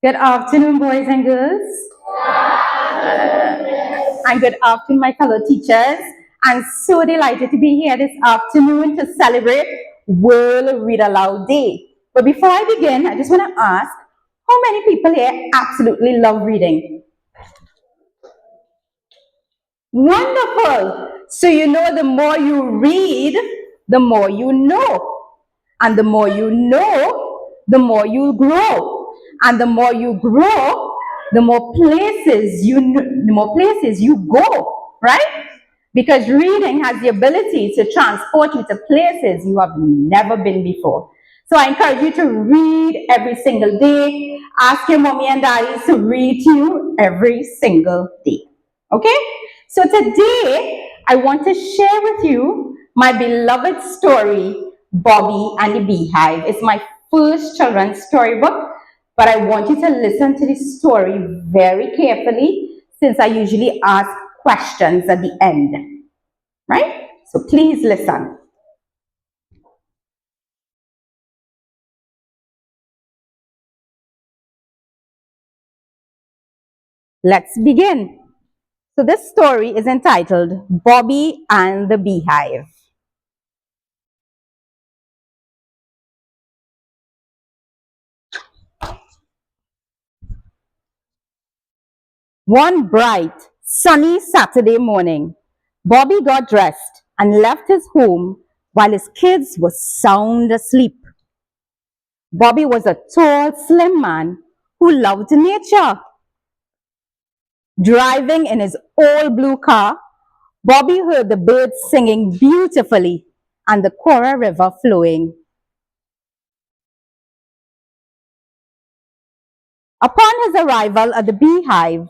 Good afternoon, boys and girls. And good afternoon, my fellow teachers. I'm so delighted to be here this afternoon to celebrate World Read Aloud Day. But before I begin, I just want to ask, how many people here absolutely love reading? Wonderful. So you know the more you read, the more you know. And the more you know, the more you grow. And the more you grow, the more places you go, right? Because reading has the ability to transport you to places you have never been before. So I encourage you to read every single day. Ask your mommy and daddy to read to you every single day. Okay? So today, I want to share with you my beloved story, Bobby and the Beehive. It's my first children's storybook, but I want you to listen to the story very carefully since I usually ask questions at the end, right? So please listen. Let's begin. So this story is entitled Bobby and the Beehive. One bright, sunny Saturday morning, Bobby got dressed and left his home while his kids were sound asleep. Bobby was a tall, slim man who loved nature. Driving in his old blue car, Bobby heard the birds singing beautifully and the Cora River flowing. Upon his arrival at the beehive,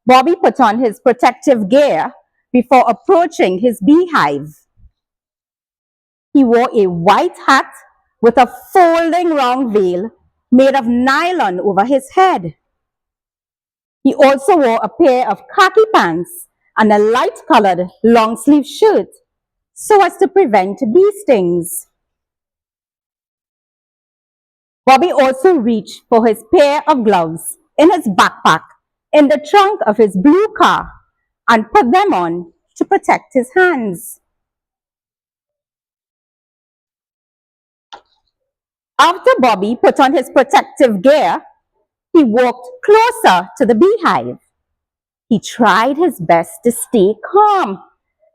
Bobby put on his protective gear before approaching his beehive. He wore a white hat with a folding round veil made of nylon over his head. He also wore a pair of khaki pants and a light colored long sleeve shirt so as to prevent bee stings. Bobby also reached for his pair of gloves in his backpack in the trunk of his blue car and put them on to protect his hands. After Bobby put on his protective gear, he walked closer to the beehive. He tried his best to stay calm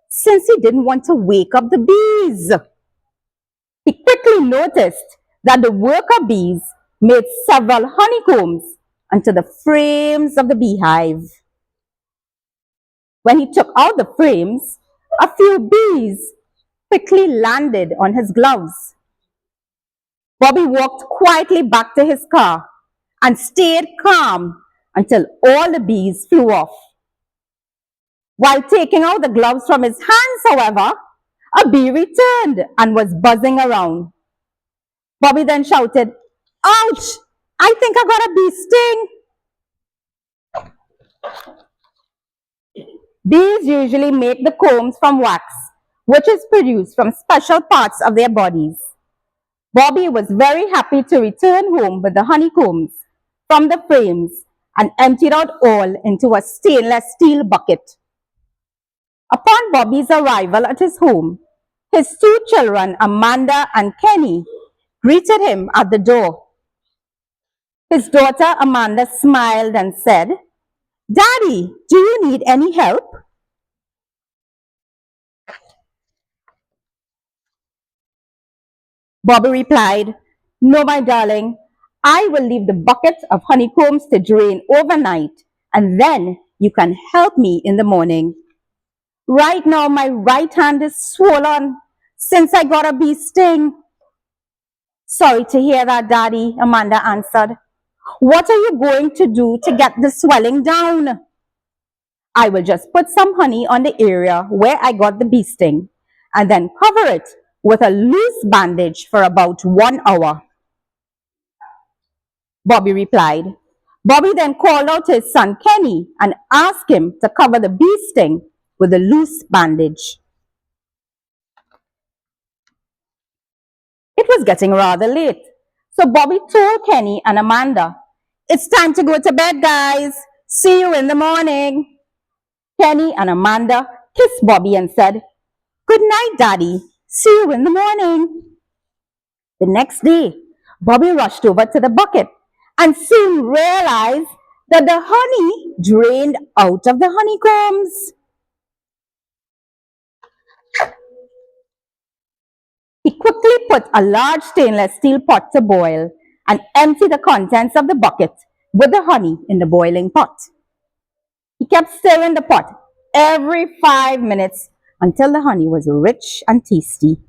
since he didn't want to wake up the bees. He quickly noticed that the worker bees made several honeycombs onto the frames of the beehive. When he took out the frames, a few bees quickly landed on his gloves. Bobby walked quietly back to his car and stayed calm until all the bees flew off. While taking out the gloves from his hands, however, a bee returned and was buzzing around. Bobby then shouted, "Ouch! I think I got a bee sting." Bees usually make the combs from wax, which is produced from special parts of their bodies. Bobby was very happy to return home with the honeycombs from the frames and emptied out all into a stainless steel bucket. Upon Bobby's arrival at his home, his two children, Amanda and Kenny, greeted him at the door. His daughter Amanda smiled and said, "Daddy, do you need any help?" Bobby replied, "No, my darling, I will leave the bucket of honeycombs to drain overnight, and then you can help me in the morning. Right now, my right hand is swollen since I got a bee sting." "Sorry to hear that, Daddy," Amanda answered. "What are you going to do to get the swelling down?" "I will just put some honey on the area where I got the bee sting and then cover it with a loose bandage for about 1 hour." Bobby replied. Bobby then called out to his son Kenny and asked him to cover the bee sting with a loose bandage. It was getting rather late, so Bobby told Kenny and Amanda, It's time to go to bed, guys. See you in the morning. Kenny and Amanda kissed Bobby and said, "Good night, Daddy. See you in the morning." The next day, Bobby rushed over to the bucket and soon realized that the honey drained out of the honeycombs. He quickly put a large stainless steel pot to boil and emptied the contents of the bucket with the honey in the boiling pot. He kept stirring the pot every 5 minutes until the honey was rich and tasty.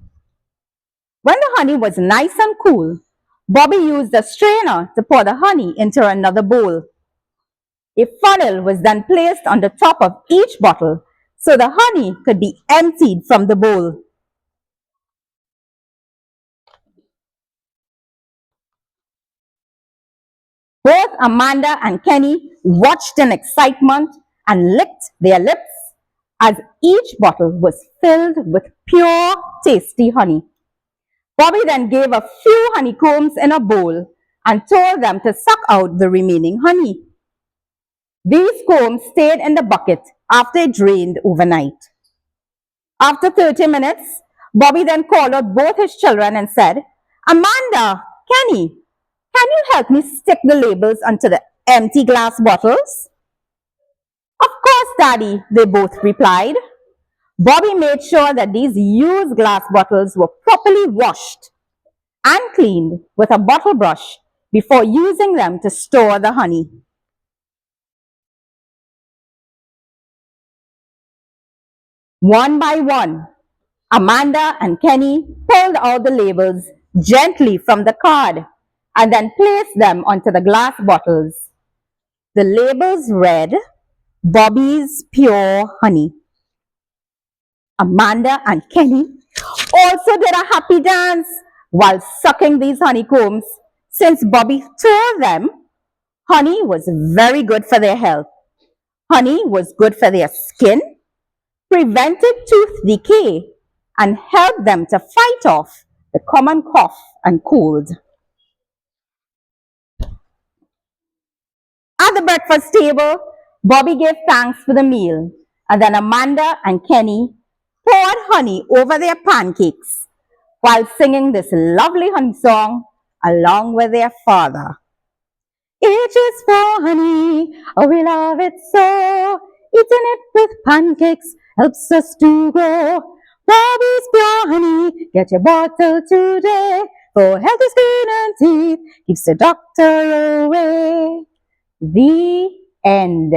When the honey was nice and cool, Bobby used a strainer to pour the honey into another bowl. A funnel was then placed on the top of each bottle so the honey could be emptied from the bowl. Both Amanda and Kenny watched in excitement and licked their lips as each bottle was filled with pure, tasty honey. Bobby then gave a few honeycombs in a bowl and told them to suck out the remaining honey. These combs stayed in the bucket after it drained overnight. After 30 minutes, Bobby then called out both his children and said, "Amanda, Kenny, can you help me stick the labels onto the empty glass bottles?" "Of course, Daddy," they both replied. Bobby made sure that these used glass bottles were properly washed and cleaned with a bottle brush before using them to store the honey. One by one, Amanda and Kenny pulled out the labels gently from the card and then placed them onto the glass bottles. The labels read, "Bobby's Pure Honey." Amanda and Kenny also did a happy dance while sucking these honeycombs, since Bobby told them honey was very good for their health. Honey was good for their skin, prevented tooth decay, and helped them to fight off the common cough and cold. At the breakfast table, Bobby gave thanks for the meal, and then Amanda and Kenny poured honey over their pancakes while singing this lovely honey song along with their father. "It is for honey, oh we love it so. Eating it with pancakes helps us to grow. Bobby's Pure Honey, get your bottle today. For healthy skin and teeth, keeps the doctor away." The end.